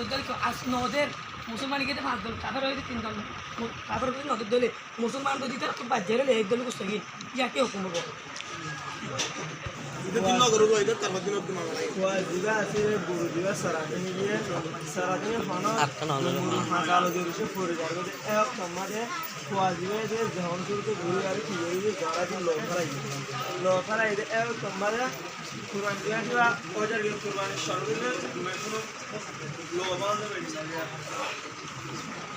নদর দল আজ নদের মুসলমান গিয়ে 5 দল কাফের হইতে 3 দল কাফের হইতে নদর দলে মুসলমান যদি তারা তো বাজ্যের হলে এক দল কুস্ত গিয়ে ইয়াকে হুকুম হবো এটা দিন নগর এটা তার মধ্যে নতুন মামলা দিবা আছে গুরু দিবা সারাদিনে গিয়ে সারাদিনে হনো হাজার দিছে পড়ে যাবে এক সমাজে খোয়া দিবে যে যখন শুরুতে গুরু আর কি হইবে যারা দিন লোক ফরাই এক সমাজে কুরবান দিয়া ওজার গিয়ে কুরবানি সর্বদিনে কোনো লোবান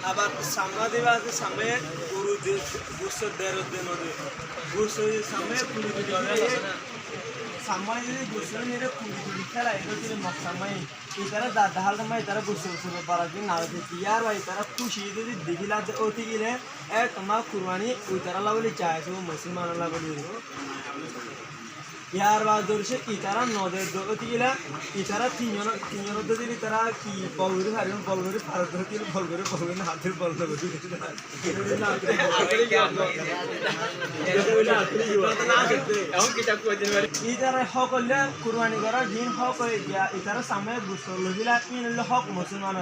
আবার সামনা দিবা আছে সামনে গুরু গুসর দের দিন ওদের গুসর সামনে পুরো দিবে sampai ini gusur ini ada kulit cara itu jadi maksamai itara dahal sama itara gusur para jin nara tiar wa itara kushi itu digila oti gile kama kurwani itara lawali cahaya so musliman lawali यार बात दूर से इतारा नौदे दो तीला इतारा तीनों दो दिन इतारा की बलगुरी हरियम बलगुरी भारत दो तीन बलगुरी हाथेर बलगुरी इतारा हक ले कुर्बानी करा दिन हक गया इतारा सामने गुस्सा लगिला इन ले हक मुसलमान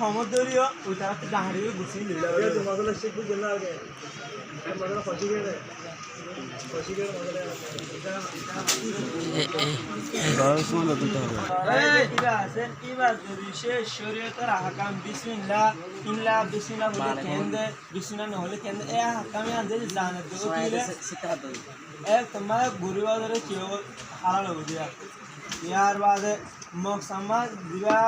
हमद दरियो इतारा जहाड़ी गुस्सी लीला तुम्हारे लिए शिक बिना आगे मतलब फंसी गए শরীয়তের আহকাম বিসমিল্লাহ ইল্লা বিসমিল্লাহ বলে কেন্দ্রে বিসমিল্লাহ না হলে কেন্দ্রে এই আহকামে আদের জানে তো এক তোমার গুরুবাদরে কি হালাল হবে দিয়া ইয়ার বাদে মকসামা দিবা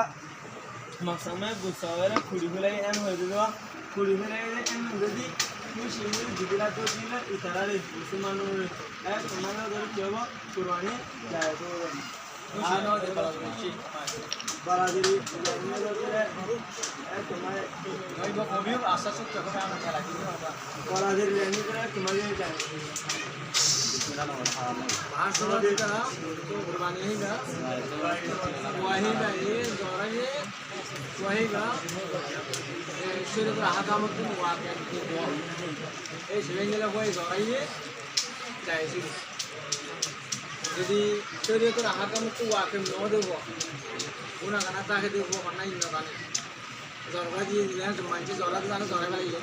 মকসামা গুছাওয়ারে খুঁড়ি ফেলাই এন হয়ে দিবা খুঁড়ি ফেলাই এন যদি Musimnya juga tuh sini itara deh, musimnya kemana dari Jawa, Kurwani, jaya tuh. Ano deh baladiri, ini dari kemana? Ini kopi asal suka kita anak lagi ni apa? Baladiri ini dari kemana jaya? Asal dari kita, Kurwani ini dah, Wahid dah ini, orang ini, Wahid dah. শরীয়তের আহকাম তো ওয়াকে এই সেভেঞ্জেলা হয়ে জড়াইয়ে যাইছিল যদি শরীয়তের আহকাম তো ওয়াকে ন দেব গুণা গানা তাকে দেব না ইন্ন গানে জড়বা দিয়ে দিলে মানুষ জড়া গানে জড়াই পারিলে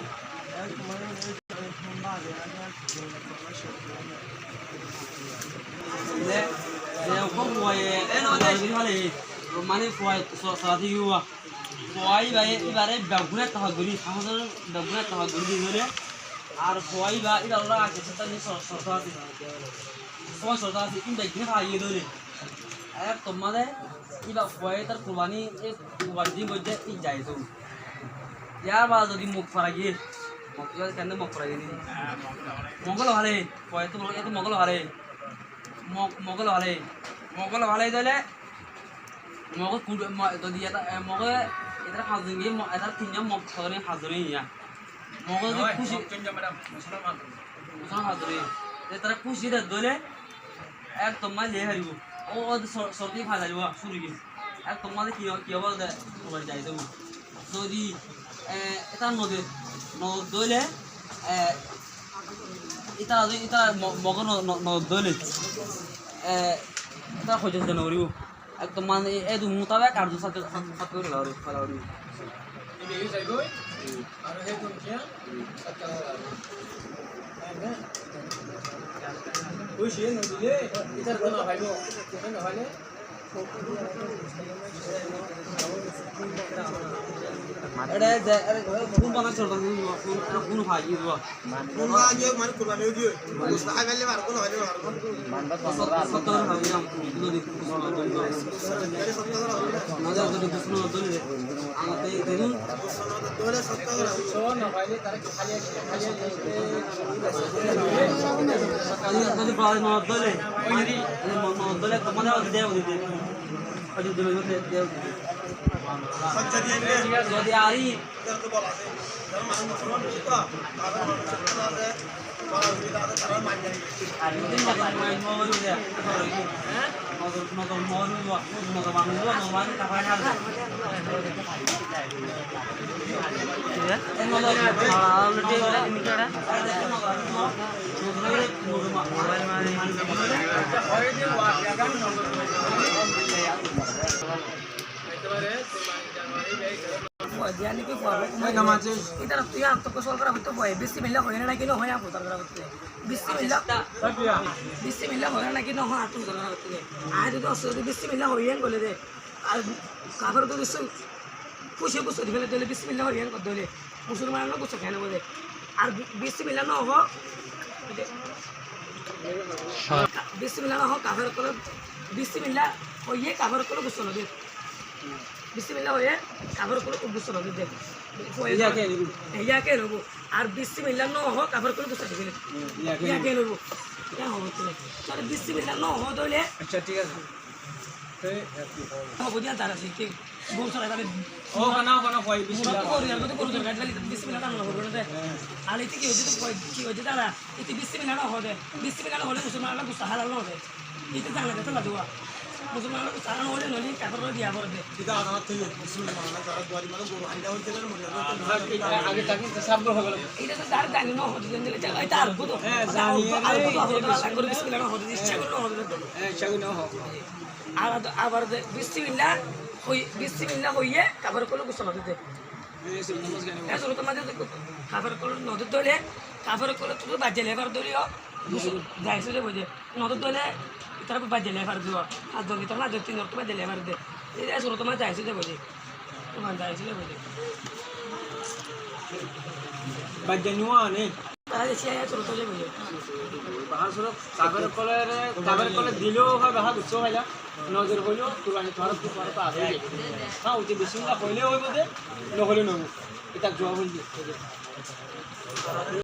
মানে Poi ibarat bagunya tahaguri, hasil bagunya tahaguri di mana? Ar poi ibarat orang aja setan ni sortasi, semua sortasi ini begini kaya itu ni. Tomade ibarat poi terkurbani wajib kerja ijai itu. Ya baru di mukfaragi, mukjal kan tu mukfaragi ni. Mongol hari, poi itu mongol hari, mongol hari itu le, mongol kudu itu dia mongol इधर हाज़िरी में इधर तीनों मौक़ों हाज़िरी हैं मौक़ों की खुशी मुसलमान हाज़िरी ये तरह खुशी रहते दोले एक तुम्हारे ले हरियो और सर्दी फायदा जो शुरू की एक तुम्हारे किया बात है तुम्हारे जाए तो सोदी इतना नोद दोले इतना मौक़ों नोद दोले इतना खोज जनवरी একদম মানে এই দু মোতাবেক আর দু সাথে করে লাউরি ফালাউরি এই এই যাইগো আর হে কোন কি ওই সে নদিলে ইতার কোন ভাইবো কোন হলে এটা কোন বানা চলতা কোন ভাই দিব কোন ভাই মানে কুরবানি দিও মুস্তাহাব হলে আর কোন হলে আর কোন মানবা 70 হবে না দুটো দিন নজর যদি প্রশ্ন দলে আমাতে দেখুন দলে 70 সো না ভাইলে তার খালি যদি প্রায় ন দলে দলে কমানে দেও দিতে আজ দেবে দেও যদি আরি তো বলা আছে যারা মানুষ মুসলমান বেশি তো তাদের মানুষ আছে বলা সুবিধা আছে তারা মান যায় আর দিন না মাইন মোবাইল দেয়া হ্যাঁ নগর মোবাইল নগর মানুষ নগর টাকা না এই নগর অলরেডি মিটারা মোবাইল মানে হয় যে ওয়া জায়গা নগর একেবারে দিয়া নাকি এটা তুই আত্মকৌশল করা হইতে হয় বেশি মিললে হয় না নাকি নহয় আত্মকৌশল করা হইতে বেশি মিললে হয় না নাকি নহয় আত্মকৌশল করা হইতে আর যদি অসুবিধা বেশি মিললে হইয়ে গলে দে আর কাপড় তো বেশি খুশি গুছো দিলে দিলে বেশি মিললে হইয়ে করতে হলে মুসলমানের গুছো কেন বলে আর বেশি মিললে না হোক বেশি মিললে না হোক কাপড় করে বেশি মিললে হইয়ে কাপড় করে গুছো নদী বিসমিল্লাহ হয়ে কাপড় করে গুছো নদী দেখ ইয়াকে নেব আর বিসমিল্লাহ ন হোক কাপড় করে গুছো দিলে ইয়াকে নেব ইয়া হবে তো তাহলে বিসমিল্লাহ ন হোক দলে আচ্ছা ঠিক আছে হবো দিয়া তার আছে কি গোল সরাই তাহলে ও কানা কই বিসমিল্লাহ করি আর তো করে গাড়ি বিসমিল্লাহ না করব না আর এতে কি হচ্ছে তো কি হচ্ছে দাদা এতে বিসমিল্লাহ না হবে বিসমিল্লাহ হলে মুসলমানরা গুছো হালাল না হবে এতে জানা যেতে লাগবে মুসলমানরা গুছো হালাল হলে নলি কাপড় দিয়া পড়বে এটা আনাত থেকে বিসমিল্লাহ মানা তারা দুয়ারি মানে গরু আইডা হইতে গেলে মরে আগে তাকে সাবধান হবে এটা তো তার জানি না হতে দিলে এটা আর কত আর কত আল্লাহ করে বিসমিল্লাহ না হতে ইচ্ছা করে হবে শাগুন হোক আর আবার বিসমিল্লাহ হইয়ে কাপড় করে গুছো নদীতে এসো তোমাদের কাপড় করে নদীতে ধরে কাপড় করে তুমি বাজে লেবার ধরিও যাইছো যে বুঝে নদীতে ধরে তারপর বাজে লেবার দিও আর যদি তোমার যদি তিন তোমার বাজে লেবার দে এসো তোমার যাইছো যে বুঝে তোমার যাইছো যে বুঝে বাজে নিওয়া নেই তারা দেশে এসো তো যে বুঝে বাহার সর কাবের কলে দিলেও হয় বাহা গুছো হইলা নজর হইলো কুরবানি তোর তো আছে হ্যাঁ ওই বিসমিল্লাহ কইলে হইব দে নহলে নহব এটা জবাব হইল